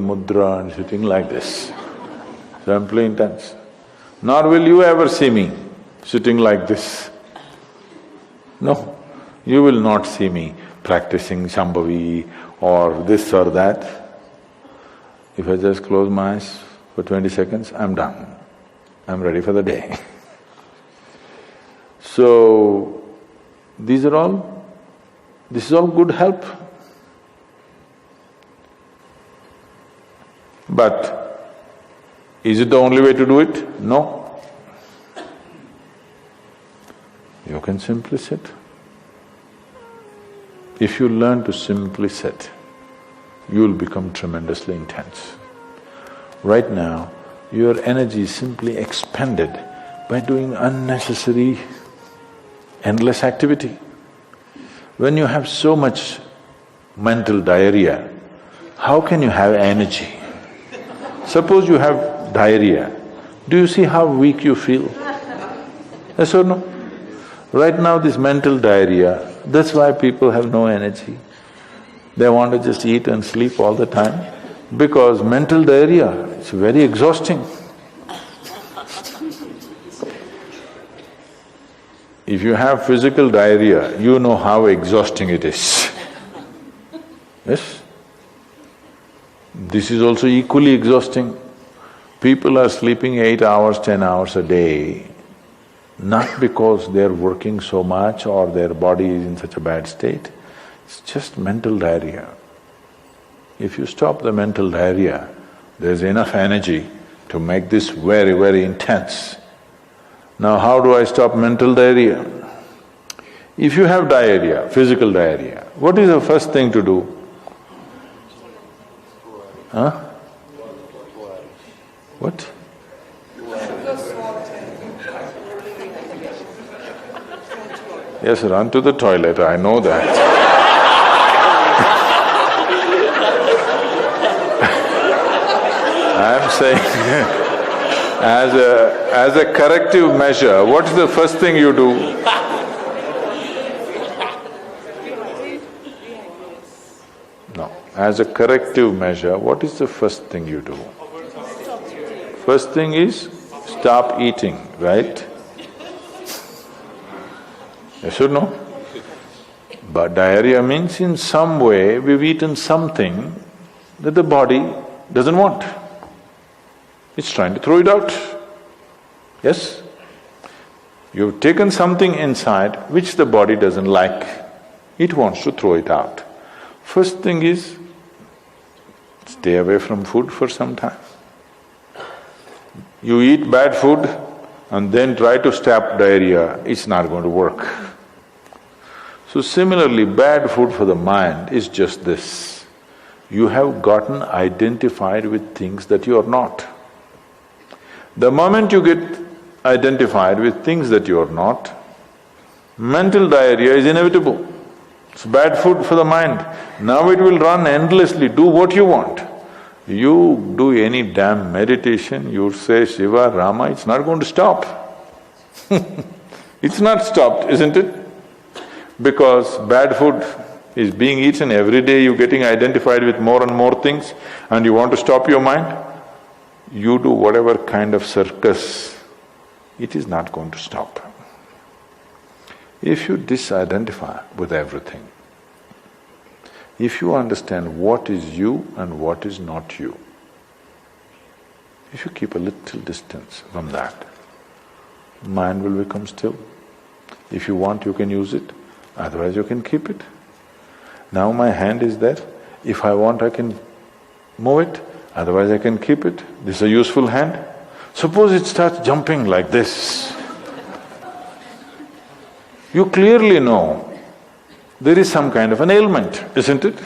mudra and sitting like this, simply intense. Nor will you ever see me sitting like this. No, you will not see me practicing Shambhavi or this or that. If I just close my eyes for 20 seconds, I'm done. I'm ready for the day. So, this is all good help. But is it the only way to do it? No. You can simply sit. If you learn to simply sit, you'll become tremendously intense. Right now, your energy is simply expended by doing unnecessary, endless activity. When you have so much mental diarrhea, how can you have energy? Suppose you have diarrhea, do you see how weak you feel? Yes or no? Right now this mental diarrhea, that's why people have no energy. They want to just eat and sleep all the time because mental diarrhea, it's very exhausting. If you have physical diarrhea, you know how exhausting it is. Yes? This is also equally exhausting. People are sleeping 8 hours, 10 hours a day, not because they're working so much or their body is in such a bad state, it's just mental diarrhea. If you stop the mental diarrhea, there's enough energy to make this very, very intense. Now how do I stop mental diarrhea? If you have diarrhea, physical diarrhea, what is the first thing to do? Huh? What? Yes, run to the toilet, I know that. I'm saying as a corrective measure, what's the first thing you do? No, as a corrective measure, what is the first thing you do? First thing is stop eating, right? Yes or no? But diarrhea means in some way we've eaten something that the body doesn't want. It's trying to throw it out. Yes? You've taken something inside which the body doesn't like. It wants to throw it out. First thing is, stay away from food for some time. You eat bad food and then try to stop diarrhea, it's not going to work. So similarly, bad food for the mind is just this. You have gotten identified with things that you are not. The moment you get identified with things that you are not, mental diarrhea is inevitable. It's bad food for the mind. Now it will run endlessly, do what you want. You do any damn meditation, you say Shiva, Rama, it's not going to stop. It's not stopped, isn't it? Because bad food is being eaten every day, you're getting identified with more and more things and you want to stop your mind, you do whatever kind of circus, it is not going to stop. If you disidentify with everything, if you understand what is you and what is not you, if you keep a little distance from that, mind will become still. If you want, you can use it, otherwise you can keep it. Now my hand is there, if I want I can move it, otherwise I can keep it. This is a useful hand. Suppose it starts jumping like this. You clearly know there is some kind of an ailment, isn't it?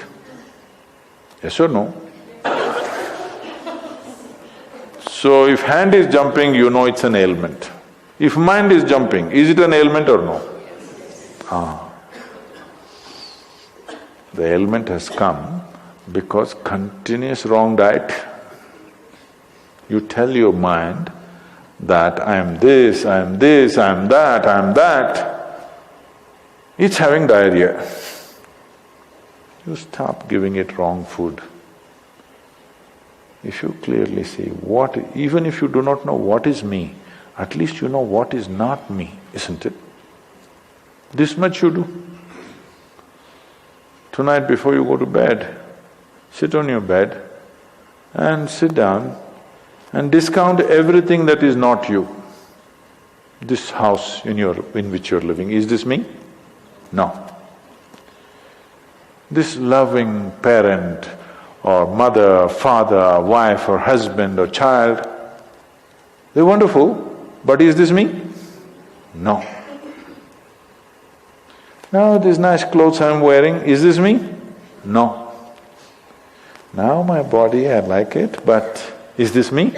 Yes or no? So if hand is jumping, you know it's an ailment. If mind is jumping, is it an ailment or no? The ailment has come because continuous wrong diet. You tell your mind that I am this, I am this, I am that, I am that. It's having diarrhea. You stop giving it wrong food. If you clearly see even if you do not know what is me, at least you know what is not me, isn't it? This much you do. Tonight before you go to bed, sit on your bed and sit down and discount everything that is not you. This house in which you're living, is this me? No. This loving parent or mother, father, wife or husband or child, they're wonderful, but is this me? No. Now these nice clothes I'm wearing, is this me? No. Now my body, I like it, but is this me?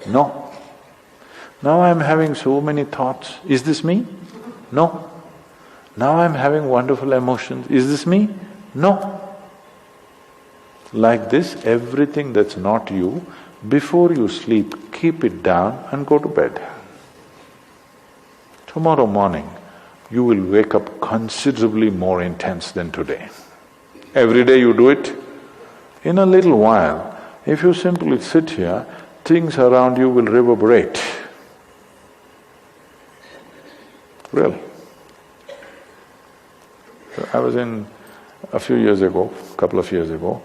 No. Now I'm having so many thoughts, is this me? No. Now I'm having wonderful emotions, is this me? No. Like this, everything that's not you, before you sleep, keep it down and go to bed. Tomorrow morning, you will wake up considerably more intense than today. Every day you do it. In a little while, if you simply sit here, things around you will reverberate. Really. So I was a couple of years ago,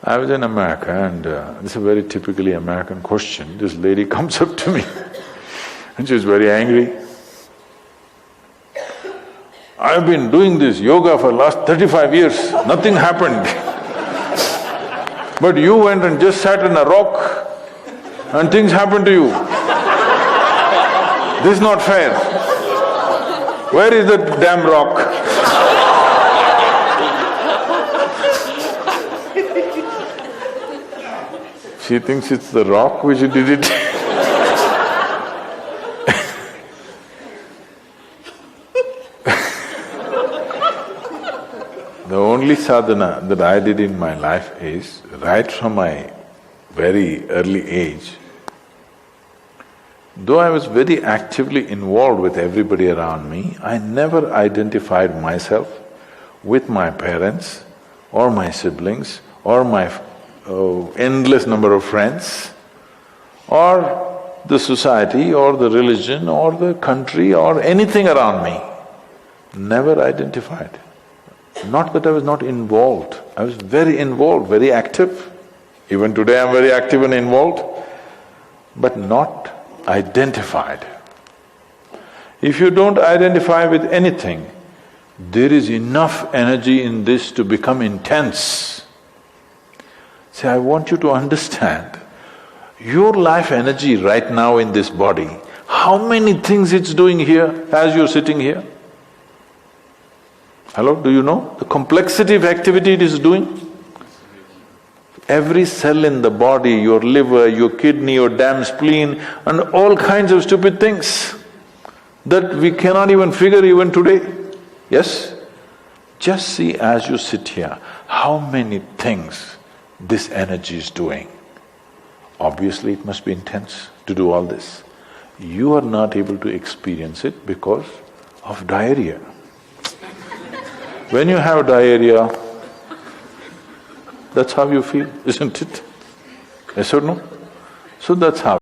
I was in America and this is a very typically American question. This lady comes up to me and she's very angry. I've been doing this yoga for last 35 years, nothing happened. But you went and just sat on a rock and things happened to you. This is not fair. Where is that damn rock? She thinks it's the rock which did it. The only sadhana that I did in my life is, right from my very early age, though I was very actively involved with everybody around me, I never identified myself with my parents or my siblings or my endless number of friends or the society or the religion or the country or anything around me. Never identified. Not that I was not involved, I was very involved, very active. Even today I'm very active and involved, but not identified. If you don't identify with anything, there is enough energy in this to become intense. See, I want you to understand, your life energy right now in this body, how many things it's doing here as you're sitting here? Hello, do you know the complexity of activity it is doing? Every cell in the body, your liver, your kidney, your damn spleen and all kinds of stupid things that we cannot even figure even today. Yes? Just see as you sit here, how many things this energy is doing. Obviously it must be intense to do all this. You are not able to experience it because of diarrhea. When you have diarrhea, that's how you feel, isn't it? Yes or no? So that's how